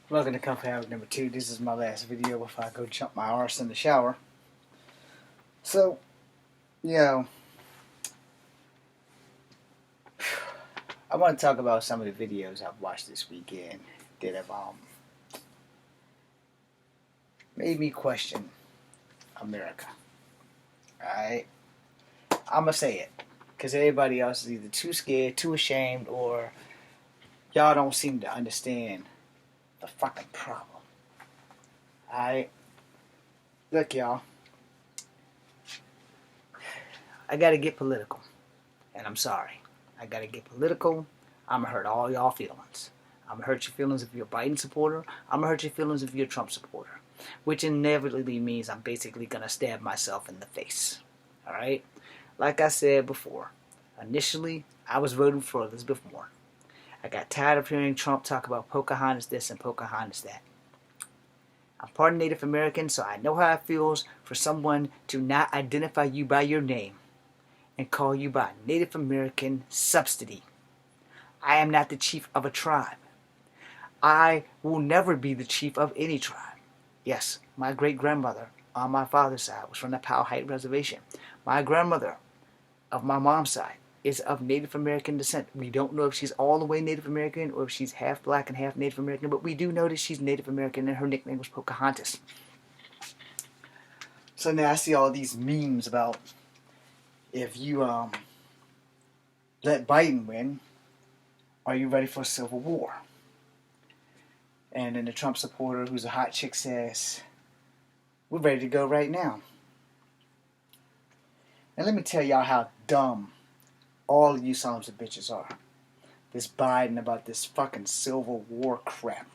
Welcome to Comfy Habit number 2. This is my last video before I go jump my arse in the shower. So, I want to talk about some of the videos I've watched this weekend that have made me question America. Alright? I'm going to say it. Because everybody else is either too scared, too ashamed, or y'all don't seem to understand the fucking problem. Alright? Look, y'all. I gotta get political. And I'm sorry. I gotta get political. I'm gonna hurt all y'all feelings. I'm gonna hurt your feelings if you're a Biden supporter. I'm gonna hurt your feelings if you're a Trump supporter. Which inevitably means I'm basically gonna stab myself in the face. Alright? Like I said before, initially, I was voting for Elizabeth Warren. I got tired of hearing Trump talk about Pocahontas this and Pocahontas that. I'm part Native American, so I know how it feels for someone to not identify you by your name and call you by Native American subsidy. I am not the chief of a tribe. I will never be the chief of any tribe. Yes, my great-grandmother on my father's side was from the Powhite Reservation. My grandmother of my mom's side is of Native American descent. We don't know if she's all the way Native American or if she's half black and half Native American, but we do know that she's Native American and her nickname was Pocahontas. So now I see all these memes about if you let Biden win, are you ready for a civil war? And then the Trump supporter who's a hot chick says, we're ready to go right now. And let me tell y'all how dumb all of you sons of bitches are. This Biden about this fucking civil war crap.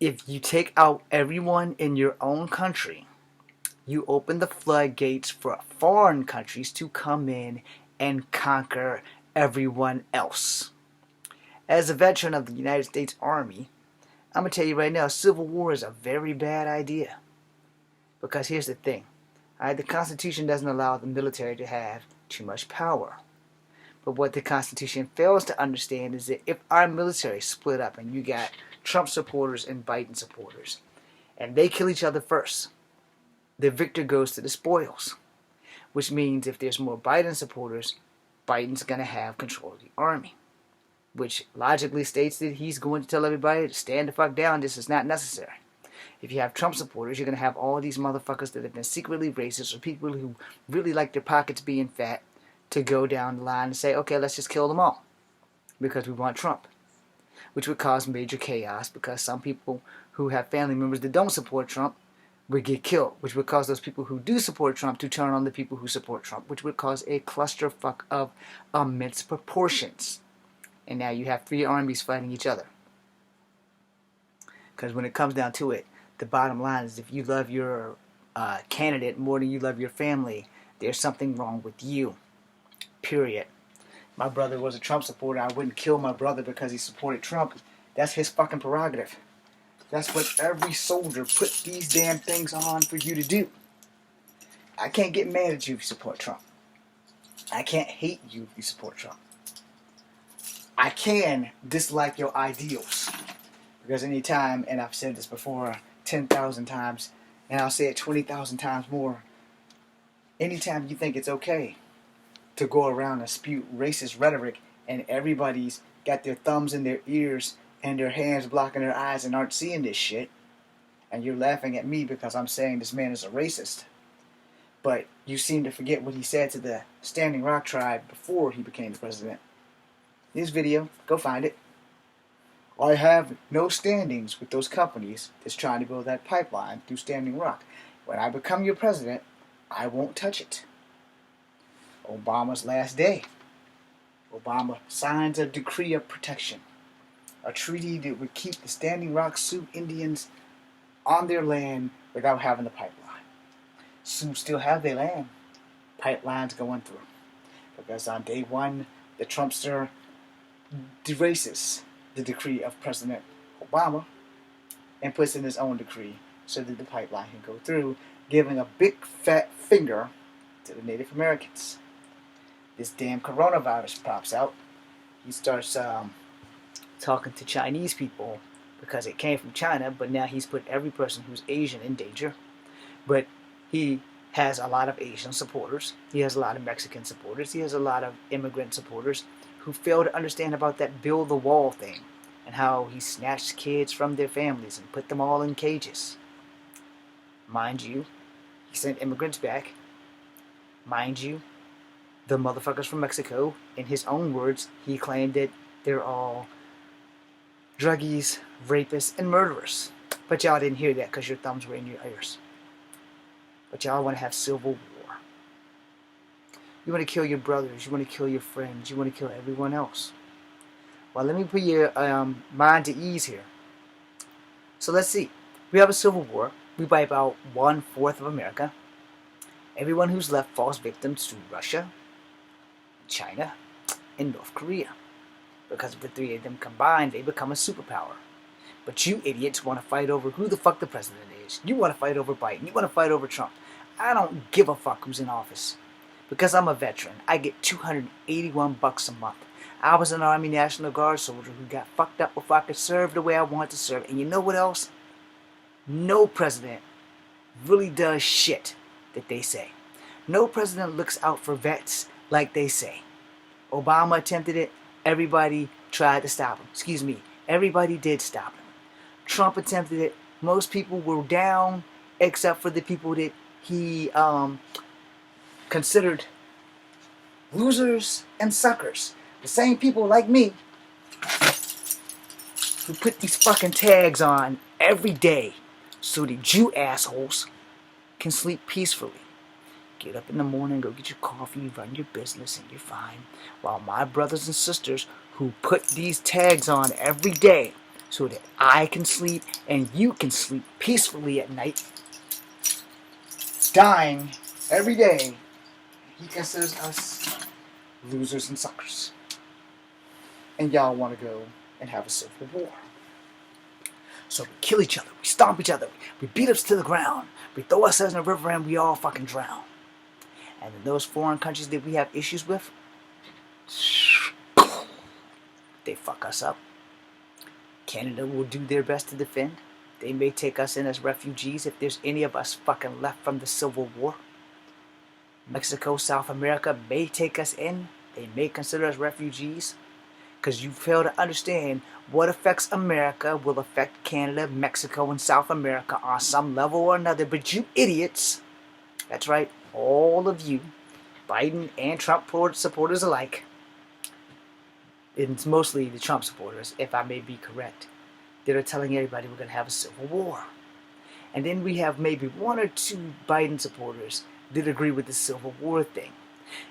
If you take out everyone in your own country, you open the floodgates for foreign countries to come in and conquer everyone else. As a veteran of the United States Army, I'm going to tell you right now, civil war is a very bad idea. Because here's the thing. The Constitution doesn't allow the military to have too much power. But what the Constitution fails to understand is that if our military split up and you got Trump supporters and Biden supporters, and they kill each other first, the victor goes to the spoils. Which means if there's more Biden supporters, Biden's going to have control of the army. Which logically states that he's going to tell everybody to stand the fuck down, this is not necessary. If you have Trump supporters, you're going to have all these motherfuckers that have been secretly racist or people who really like their pockets being fat to go down the line and say, okay, let's just kill them all because we want Trump. Which would cause major chaos because some people who have family members that don't support Trump would get killed, which would cause those people who do support Trump to turn on the people who support Trump, which would cause a clusterfuck of immense proportions. And now you have three armies fighting each other. Because when it comes down to it, the bottom line is if you love your candidate more than you love your family, there's something wrong with you. Period. My brother was a Trump supporter. I wouldn't kill my brother because he supported Trump. That's his fucking prerogative. That's what every soldier put these damn things on for you to do. I can't get mad at you if you support Trump. I can't hate you if you support Trump. I can dislike your ideals. Because anytime, and I've said this before 10,000 times, and I'll say it 20,000 times more, anytime you think it's okay to go around and spew racist rhetoric and everybody's got their thumbs in their ears and their hands blocking their eyes and aren't seeing this shit, and you're laughing at me because I'm saying this man is a racist, but you seem to forget what he said to the Standing Rock tribe before he became the president. This video, go find it. I have no standings with those companies that's trying to build that pipeline through Standing Rock. When I become your president, I won't touch it. Obama's last day. Obama signs a decree of protection. A treaty that would keep the Standing Rock Sioux Indians on their land without having the pipeline. Sioux still have their land. Pipelines going through. Because on day one, the Trumpster erases the decree of President Obama and puts in his own decree so that the pipeline can go through, giving a big fat finger to the Native Americans. This damn coronavirus pops out. he starts talking to Chinese people because it came from China, but now he's put every person who's Asian in danger. But he has a lot of Asian supporters. He has a lot of Mexican supporters. He has a lot of immigrant supporters who fail to understand about that build the wall thing and how he snatched kids from their families and put them all in cages. Mind you, he sent immigrants back. Mind you, the motherfuckers from Mexico, in his own words, he claimed that they're all druggies, rapists, and murderers. But y'all didn't hear that because your thumbs were in your ears. But y'all want to have civil war. You want to kill your brothers. You want to kill your friends. You want to kill everyone else. Well, let me put your mind to ease here. So let's see. We have a civil war. We wipe out 1/4 of America. Everyone who's left falls victims to Russia, China, and North Korea. Because of the three of them combined, they become a superpower. But you idiots want to fight over who the fuck the president is. You want to fight over Biden. You want to fight over Trump. I don't give a fuck who's in office. Because I'm a veteran. I get $281 a month. I was an Army National Guard soldier who got fucked up before I could serve the way I wanted to serve. And you know what else? No president really does shit that they say. No president looks out for vets like they say. Obama attempted it. Everybody tried to stop him. Excuse me. Everybody did stop him. Trump attempted it. Most people were down except for the people that he considered losers and suckers. The same people like me who put these fucking tags on every day so that you assholes can sleep peacefully. Get up in the morning, go get your coffee, run your business, and you're fine. While my brothers and sisters who put these tags on every day so that I can sleep and you can sleep peacefully at night, dying every day, he considers us losers and suckers. And y'all want to go and have a civil war. So we kill each other, we stomp each other, we beat us to the ground, we throw ourselves in the river and we all fucking drown. And in those foreign countries that we have issues with, they fuck us up. Canada will do their best to defend. They may take us in as refugees if there's any of us fucking left from the Civil War. Mexico, South America may take us in. They may consider us refugees. Because you fail to understand what affects America will affect Canada, Mexico, and South America on some level or another. But you idiots, that's right, all of you, Biden and Trump supporters alike, it's mostly the Trump supporters, if I may be correct, that are telling everybody we're going to have a civil war. And then we have maybe 1 or 2 Biden supporters that agree with the Civil War thing.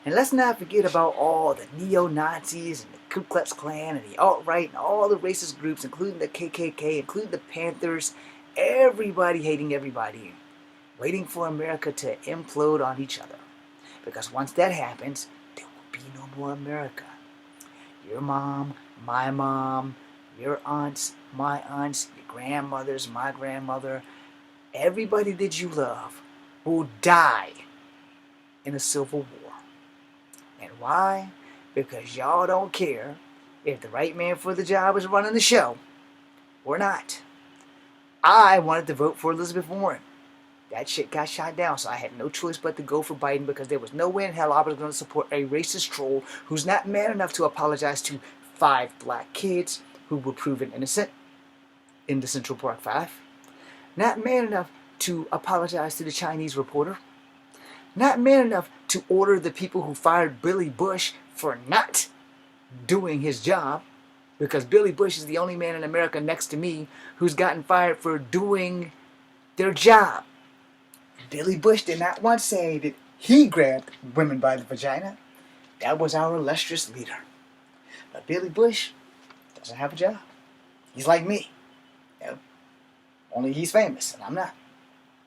And let's not forget about all the neo-Nazis and the Ku Klux Klan and the alt-right and all the racist groups, including the KKK, including the Panthers, everybody hating everybody, waiting for America to implode on each other. Because once that happens, there will be no more America. Your mom, my mom, your aunts, my aunts, your grandmothers, my grandmother, everybody that you love will die in a civil war. And why? Because y'all don't care if the right man for the job is running the show or not. I wanted to vote for Elizabeth Warren. That shit got shot down, so I had no choice but to go for Biden because there was no way in hell I was going to support a racist troll who's not man enough to apologize to 5 black kids who were proven innocent in the Central Park 5. Not man enough to apologize to the Chinese reporter. Not man enough to order the people who fired Billy Bush for not doing his job, because Billy Bush is the only man in America next to me who's gotten fired for doing their job. Billy Bush did not once say that he grabbed women by the vagina. That was our illustrious leader. But Billy Bush doesn't have a job. He's like me. You know, only he's famous and I'm not.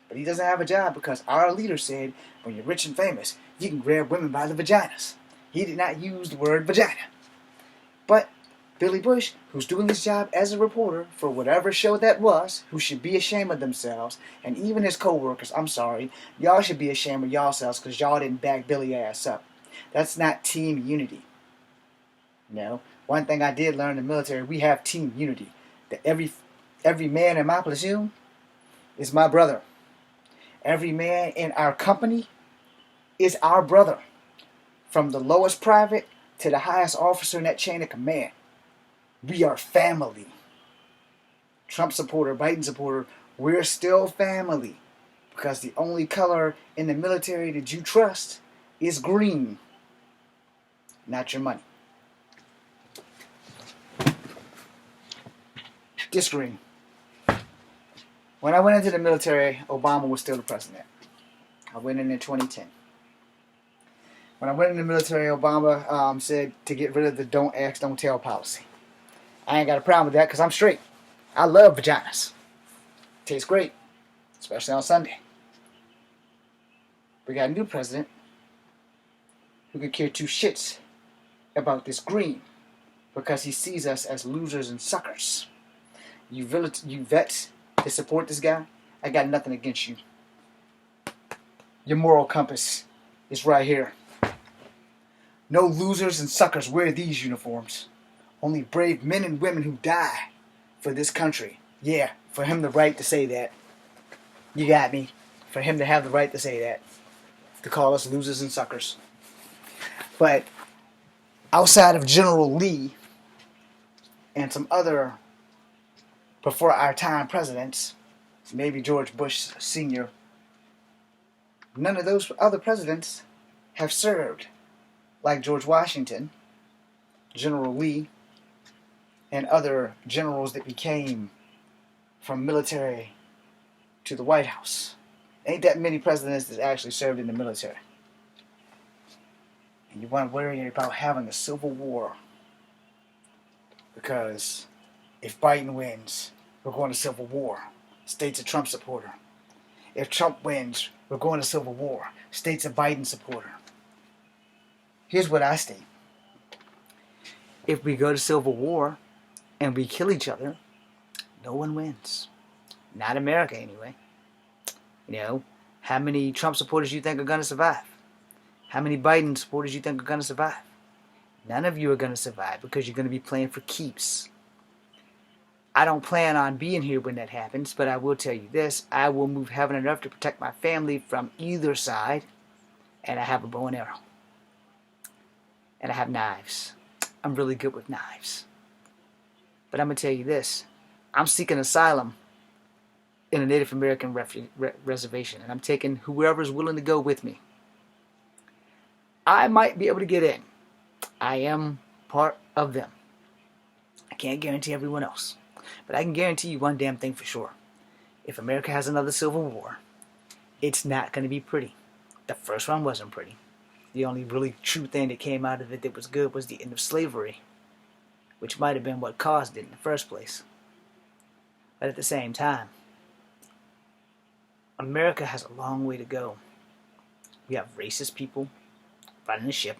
But he doesn't have a job because our leader said when you're rich and famous, you can grab women by the vaginas. He did not use the word vagina. But Billy Bush, who's doing his job as a reporter for whatever show that was, who should be ashamed of themselves, and even his co-workers, I'm sorry, y'all should be ashamed of yourselves because y'all didn't back Billy ass up. That's not team unity. You know, one thing I did learn in the military, we have team unity. That every man in my platoon is my brother. Every man in our company is our brother. From the lowest private to the highest officer in that chain of command. We are family. Trump supporter, Biden supporter, we're still family. Because the only color in the military that you trust is green. Not your money. Just green. When I went into the military, Obama was still the president. I went in 2010. When I went in the military, Obama said to get rid of the don't ask, don't tell policy. I ain't got a problem with that because I'm straight. I love vaginas. Tastes great, especially on Sunday. We got a new president who could care two shits about this green because he sees us as losers and suckers. You vets that support this guy, I got nothing against you. Your moral compass is right here. No losers and suckers wear these uniforms. Only brave men and women who die for this country. Yeah, for him the right to say that. You got me. For him to have the right to say that. To call us losers and suckers. But outside of General Lee and some other before our time presidents, maybe George Bush Sr., none of those other presidents have served like George Washington, General Lee, and other generals that became from military to the White House. Ain't that many presidents that actually served in the military. And you want to worry about having a civil war. Because if Biden wins, we're going to civil war. State's a Trump supporter. If Trump wins, we're going to civil war. State's a Biden supporter. Here's what I state. If we go to civil war and we kill each other, no one wins. Not America, anyway. You know, how many Trump supporters you think are going to survive? How many Biden supporters you think are going to survive? None of you are going to survive because you're going to be playing for keeps. I don't plan on being here when that happens, but I will tell you this. I will move heaven and earth to protect my family from either side, and I have a bow and arrow. And I have knives. I'm really good with knives. But I'm going to tell you this. I'm seeking asylum in a Native American reservation, and I'm taking whoever's willing to go with me. I might be able to get in. I am part of them. I can't guarantee everyone else. But I can guarantee you one damn thing for sure. If America has another civil war, it's not going to be pretty. The first one wasn't pretty. The only really true thing that came out of it that was good was the end of slavery, which might have been what caused it in the first place. But at the same time, America has a long way to go. We have racist people running the ship.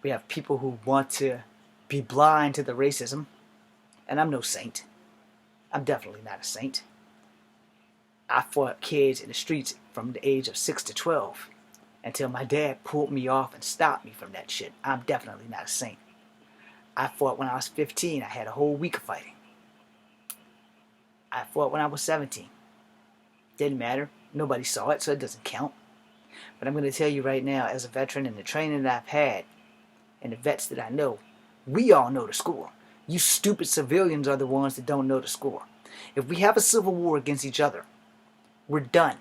We have people who want to be blind to the racism. And I'm no saint. I'm definitely not a saint. I fought kids in the streets from the age of 6 to 12 until my dad pulled me off and stopped me from that shit. I'm definitely not a saint. I fought when I was 15. I had a whole week of fighting. I fought when I was 17. Didn't matter. Nobody saw it, so it doesn't count. But I'm going to tell you right now, as a veteran and the training that I've had, and the vets that I know, we all know the score. You stupid civilians are the ones that don't know the score. If we have a civil war against each other, we're done.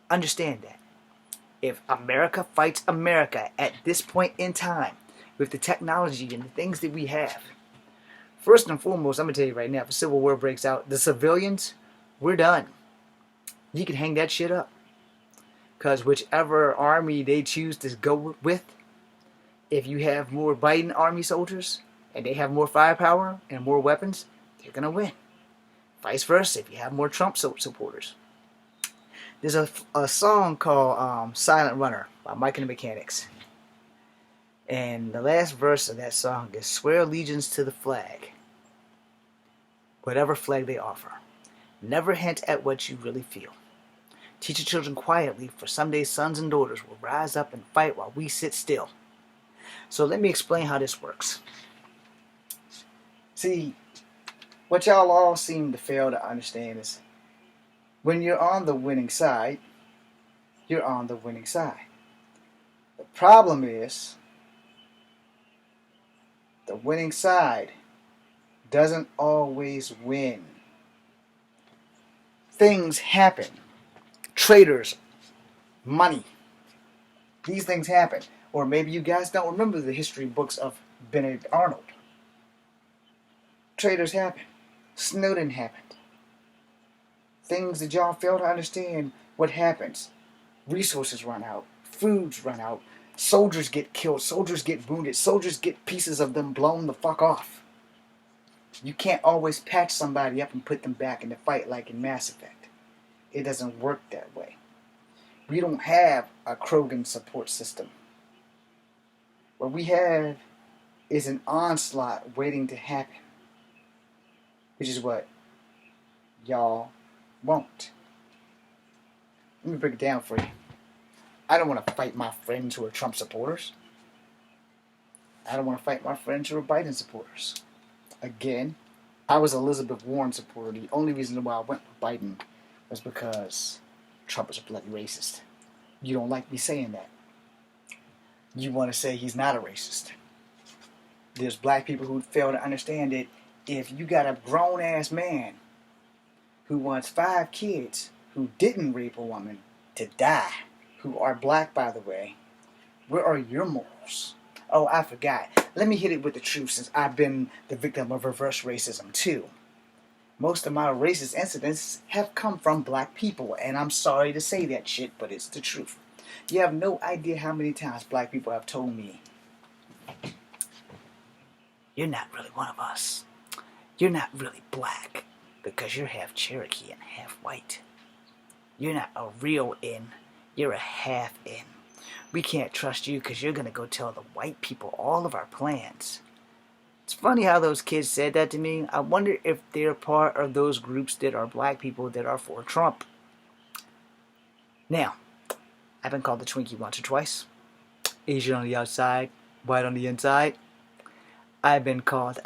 Understand that. If America fights America at this point in time, with the technology and the things that we have, first and foremost, I'm going to tell you right now, if a civil war breaks out, the civilians, we're done. You can hang that shit up. Because whichever army they choose to go with, if you have more Biden army soldiers, and they have more firepower and more weapons, they're going to win. Vice versa, if you have more Trump supporters. There's a song called Silent Runner by Mike and the Mechanics. And the last verse of that song is, swear allegiance to the flag, whatever flag they offer. Never hint at what you really feel. Teach your children quietly, for someday sons and daughters will rise up and fight while we sit still. So let me explain how this works. See, what y'all all seem to fail to understand is when you're on the winning side, you're on the winning side. The problem is the winning side doesn't always win. Things happen. Traitors, money. These things happen. Or maybe you guys don't remember the history books of Benedict Arnold. Traitors happen. Snowden happened. Things that y'all fail to understand what happens. Resources run out. Foods run out. Soldiers get killed. Soldiers get wounded. Soldiers get pieces of them blown the fuck off. You can't always patch somebody up and put them back in the fight like in Mass Effect. It doesn't work that way. We don't have a Krogan support system. What we have is an onslaught waiting to happen. Which is what y'all won't. Let me break it down for you. I don't want to fight my friends who are Trump supporters. I don't want to fight my friends who are Biden supporters. Again, I was Elizabeth Warren supporter. The only reason why I went with Biden was because Trump is a bloody racist. You don't like me saying that. You want to say he's not a racist. There's black people who fail to understand that if you got a grown-ass man who wants 5 kids who didn't rape a woman to die, who are black, by the way, where are your morals? Oh, I forgot. Let me hit it with the truth since I've been the victim of reverse racism too. Most of my racist incidents have come from black people, and I'm sorry to say that shit, but it's the truth. You have no idea how many times black people have told me, "You're not really one of us. You're not really black because you're half Cherokee and half white. You're not a real in, you're a half in. We can't trust you because you're going to go tell the white people all of our plans." It's funny how those kids said that to me. I wonder if they're part of those groups that are black people that are for Trump. Now, I've been called the Twinkie once or twice. Asian on the outside, white on the inside. I've been called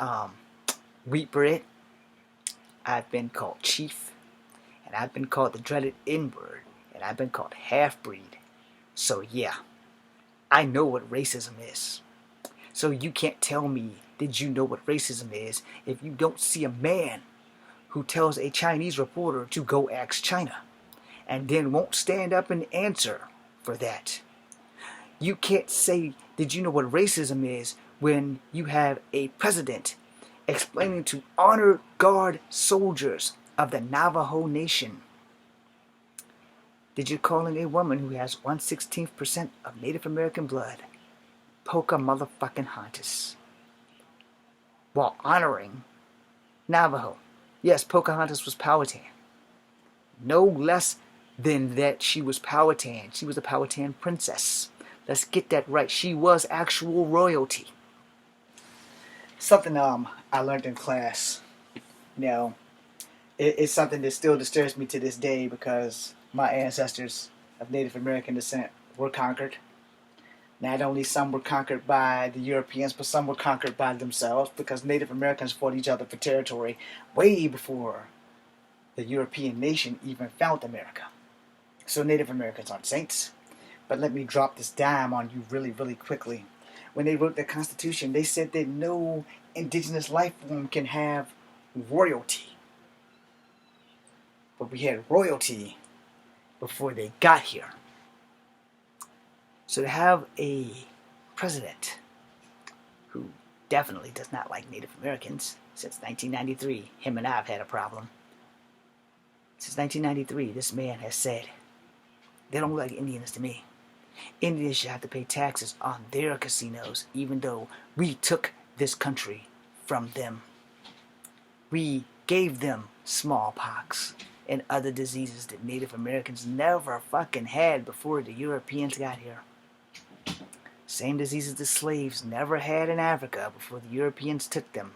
wheat bread. I've been called chief. And I've been called the dreaded N-word. And I've been called half-breed. So yeah, I know what racism is. So you can't tell me that you know what racism is if you don't see a man who tells a Chinese reporter to go ask China and then won't stand up and answer for that. You can't say, did you know what racism is when you have a president explaining to honor guard soldiers of the Navajo Nation that you're calling a woman who has 1/16% of Native American blood Pocahontas while honoring Navajo. Yes, Pocahontas was Powhatan. No less than that she was Powhatan. She was a Powhatan princess. Let's get that right. She was actual royalty. Something I learned in class. It's something that still disturbs me to this day because my ancestors of Native American descent were conquered. Not only some were conquered by the Europeans, but some were conquered by themselves because Native Americans fought each other for territory way before the European nation even found America. So Native Americans aren't saints. But let me drop this dime on you really, really quickly. When they wrote the Constitution, they said that no indigenous life form can have royalty. But we had royalty before they got here. So to have a president who definitely does not like Native Americans, since 1993, him and I have had a problem. Since 1993, this man has said, they don't look like Indians to me. Indians should have to pay taxes on their casinos, even though we took this country from them. We gave them smallpox and other diseases that Native Americans never fucking had before the Europeans got here. Same diseases the slaves never had in Africa before the Europeans took them.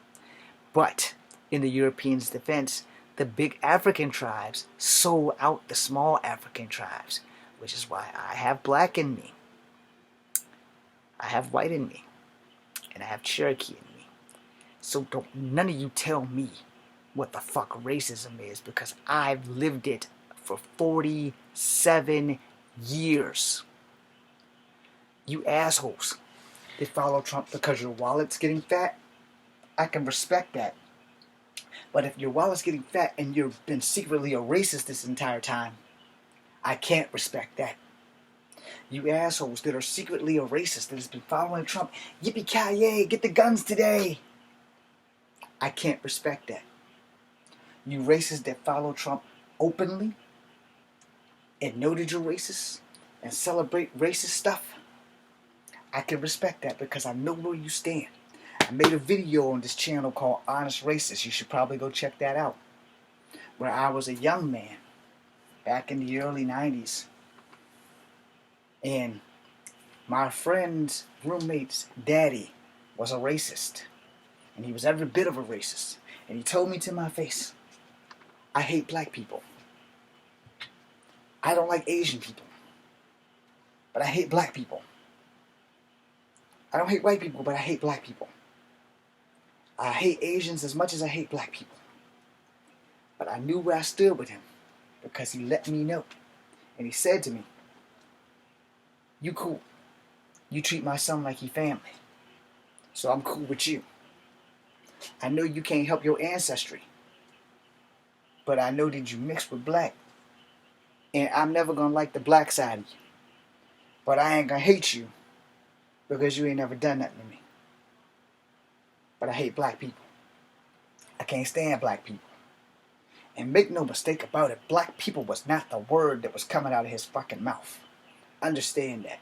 But in the Europeans' defense, the big African tribes sold out the small African tribes, which is why I have black in me. I have white in me. and I have Cherokee in me. So don't none of you tell me what the fuck racism is, because I've lived it for 47 years. You assholes that follow Trump because your wallet's getting fat, I can respect that. But if your wallet's getting fat and you've been secretly a racist this entire time, I can't respect that. You assholes that are secretly a racist that has been following Trump, yippee-ki-yay, get the guns today, I can't respect that. You racists that follow Trump openly and know that you're racist and celebrate racist stuff, I can respect that because I know where you stand. I made a video on this channel called Honest Racist. You should probably go check that out. Where I was a young man back in the early 90s. And my friend's roommate's daddy was a racist. And he was every bit of a racist. And he told me to my face, I hate black people. I don't like Asian people. But I hate black people. I don't hate white people, but I hate black people. I hate Asians as much as I hate black people. But I knew where I stood with him because he let me know. And he said to me, you cool. You treat my son like he family. So I'm cool with you. I know you can't help your ancestry. But I know that you mixed with black. And I'm never going to like the black side of you. But I ain't going to hate you because you ain't never done nothing to me. But I hate black people. I can't stand black people. And make no mistake about it, black people was not the word that was coming out of his fucking mouth. Understand that.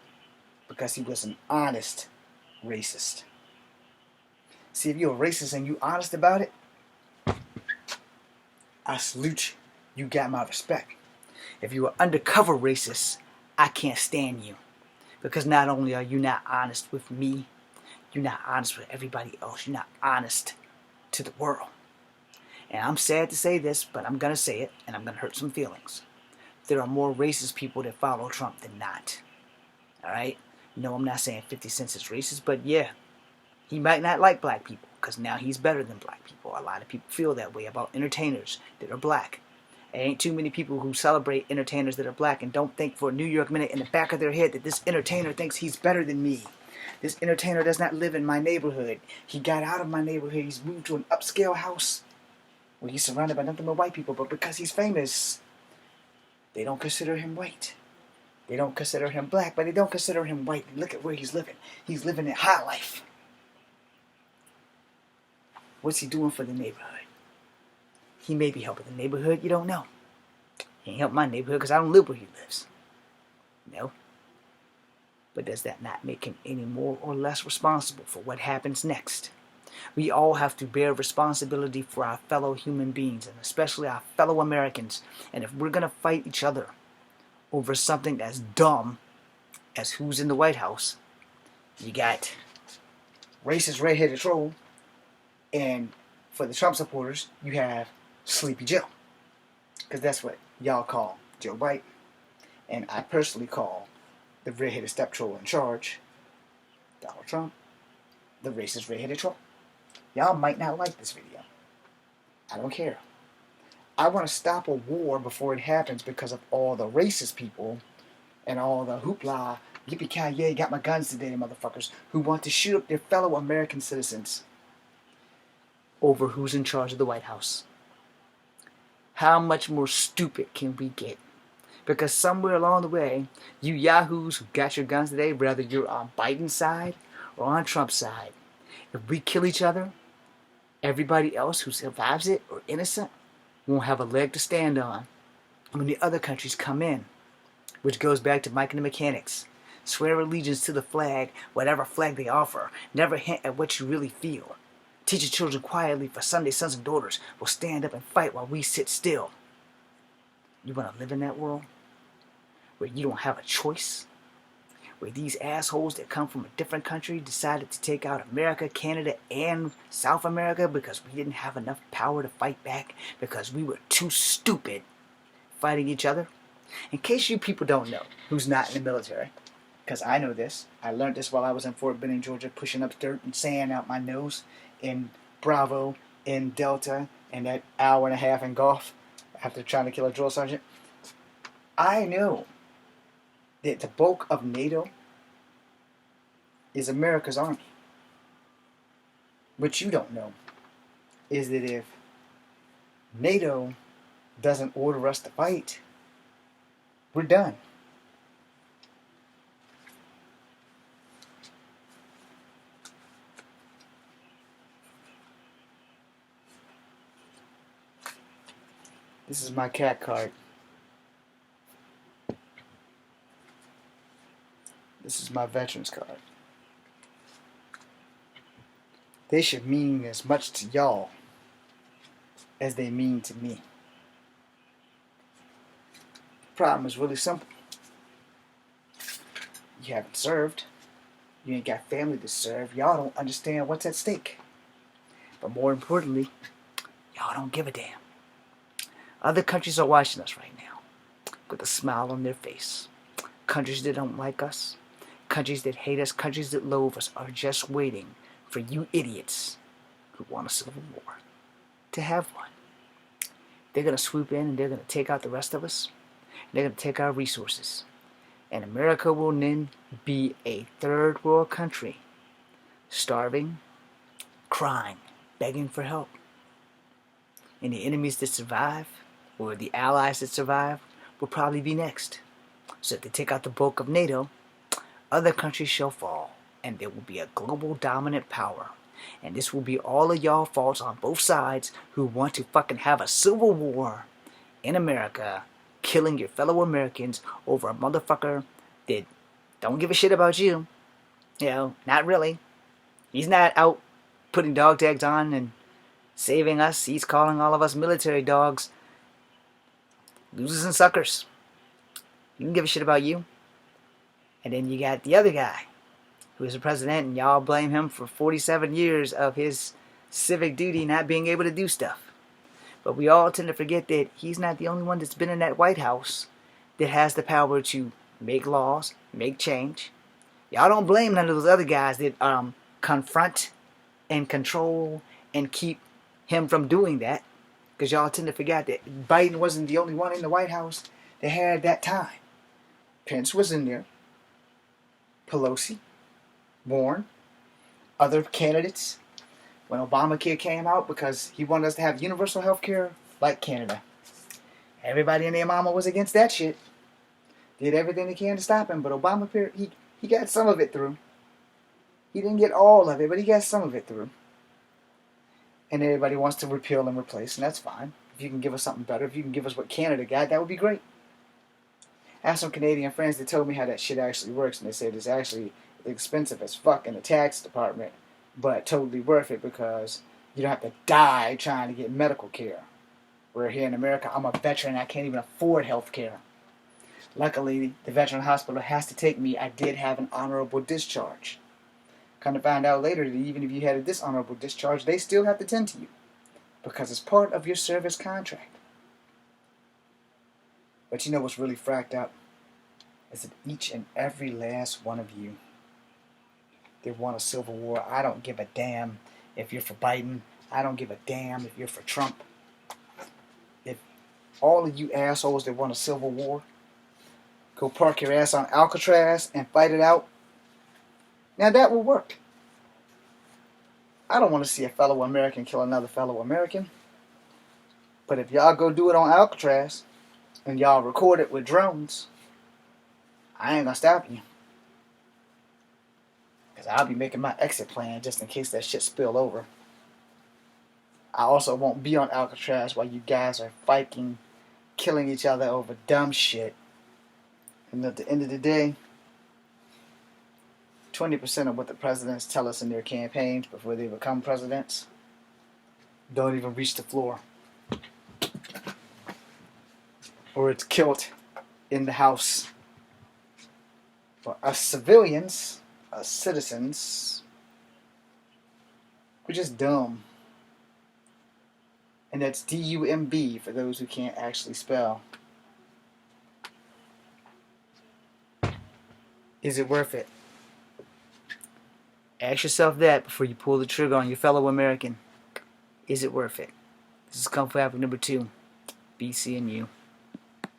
Because he was an honest racist. See, if you're a racist and you honest about it, I salute you. You got my respect. If you're an undercover racist, I can't stand you. Because not only are you not honest with me, you're not honest with everybody else. You're not honest to the world. And I'm sad to say this, but I'm going to say it, and I'm going to hurt some feelings. There are more racist people that follow Trump than not. Alright? No, I'm not saying 50 Cent is racist, but yeah, he might not like black people, because now he's better than black people. A lot of people feel that way about entertainers that are black. There ain't too many people who celebrate entertainers that are black and don't think for a New York minute in the back of their head that this entertainer thinks he's better than me. This entertainer does not live in my neighborhood. He got out of my neighborhood. He's moved to an upscale house where he's surrounded by nothing but white people. But because he's famous, they don't consider him white. They don't consider him black, but they don't consider him white. Look at where he's living. He's living a high life. What's he doing for the neighborhood? He may be helping the neighborhood. You don't know. He ain't helping my neighborhood because I don't live where he lives. No. But does that not make him any more or less responsible for what happens next? We all have to bear responsibility for our fellow human beings, and especially our fellow Americans. And if we're going to fight each other over something as dumb as who's in the White House, you got racist redheaded troll, and for the Trump supporters, you have Sleepy Joe. Because that's what y'all call Joe Biden. And I personally call the redheaded step troll in charge, Donald Trump, the racist redheaded troll. Y'all might not like this video. I don't care. I want to stop a war before it happens because of all the racist people and all the hoopla, yippee-ki-yay, got my guns today, motherfuckers, who want to shoot up their fellow American citizens over who's in charge of the White House. How much more stupid can we get? Because somewhere along the way, you yahoos who got your guns today, whether you're on Biden's side or on Trump's side, if we kill each other, everybody else who survives it or innocent won't have a leg to stand on when the other countries come in. Which goes back to Mike and the Mechanics. Swear allegiance to the flag, whatever flag they offer. Never hint at what you really feel. Teach your children quietly, for Sunday sons and daughters will stand up and fight while we sit still. You want to live in that world where you don't have a choice? Where these assholes that come from a different country decided to take out America, Canada, and South America because we didn't have enough power to fight back because we were too stupid fighting each other? In case you people don't know, who's not in the military, because I know this. I learned this while I was in Fort Benning, Georgia, pushing up dirt and sand out my nose in Bravo, in Delta, and that hour and a half in golf after trying to kill a drill sergeant. I know that the bulk of NATO is America's army. What you don't know is that if NATO doesn't order us to fight, we're done. This is my cat card. This is my veterans card. They should mean as much to y'all as they mean to me. The problem is really simple. You haven't served. You ain't got family to serve. Y'all don't understand what's at stake. But more importantly, y'all don't give a damn. Other countries are watching us right now with a smile on their face. Countries that don't like us, countries that hate us, countries that loathe us are just waiting for you idiots who want a civil war to have one. They're going to swoop in and they're going to take out the rest of us. They're going to take our resources. And America will then be a third world country, starving, crying, begging for help. And the enemies that survive, or the allies that survive, will probably be next. So if they take out the bulk of NATO, other countries shall fall, and there will be a global dominant power. And this will be all of y'all faults on both sides who want to fucking have a civil war in America, killing your fellow Americans over a motherfucker that don't give a shit about you. You know, not really. He's not out putting dog tags on and saving us. He's calling all of us military dogs losers and suckers. He don't give a shit about you. And then you got the other guy who is the president, and y'all blame him for 47 years of his civic duty not being able to do stuff. But we all tend to forget that he's not the only one that's been in that White House that has the power to make laws, make change. Y'all don't blame none of those other guys that confront and control and keep him from doing that. Because y'all tend to forget that Biden wasn't the only one in the White House that had that time. Pence was in there. Pelosi, Warren, other candidates. When Obamacare came out, because he wanted us to have universal health care like Canada. Everybody and their mama was against that shit. Did everything they can to stop him, but Obamacare, he got some of it through. He didn't get all of it, but he got some of it through. And everybody wants to repeal and replace, and that's fine. If you can give us something better, if you can give us what Canada got, that would be great. I have some Canadian friends that told me how that shit actually works, and they said it's actually expensive as fuck in the tax department, but totally worth it because you don't have to die trying to get medical care. Where here in America, I'm a veteran, I can't even afford health care. Luckily, the veteran hospital has to take me. I did have an honorable discharge. Come to find out later that even if you had a dishonorable discharge, they still have to tend to you because it's part of your service contract. But you know what's really fracked up? Is that each and every last one of you that want a civil war. I don't give a damn if you're for Biden. I don't give a damn if you're for Trump. If all of you assholes that want a civil war, go park your ass on Alcatraz and fight it out. Now that will work. I don't want to see a fellow American kill another fellow American. But if y'all go do it on Alcatraz and y'all record it with drones, I ain't gonna stop you. Because I'll be making my exit plan just in case that shit spill over. I also won't be on Alcatraz while you guys are fighting, killing each other over dumb shit. And at the end of the day, 20% of what the presidents tell us in their campaigns before they become presidents don't even reach the floor. Or it's killed in the house. For us civilians, us citizens, we're just dumb. And that's D-U-M-B for those who can't actually spell. Is it worth it? Ask yourself that before you pull the trigger on your fellow American. Is it worth it? This is Kung Fu Africa number 2. BC and you.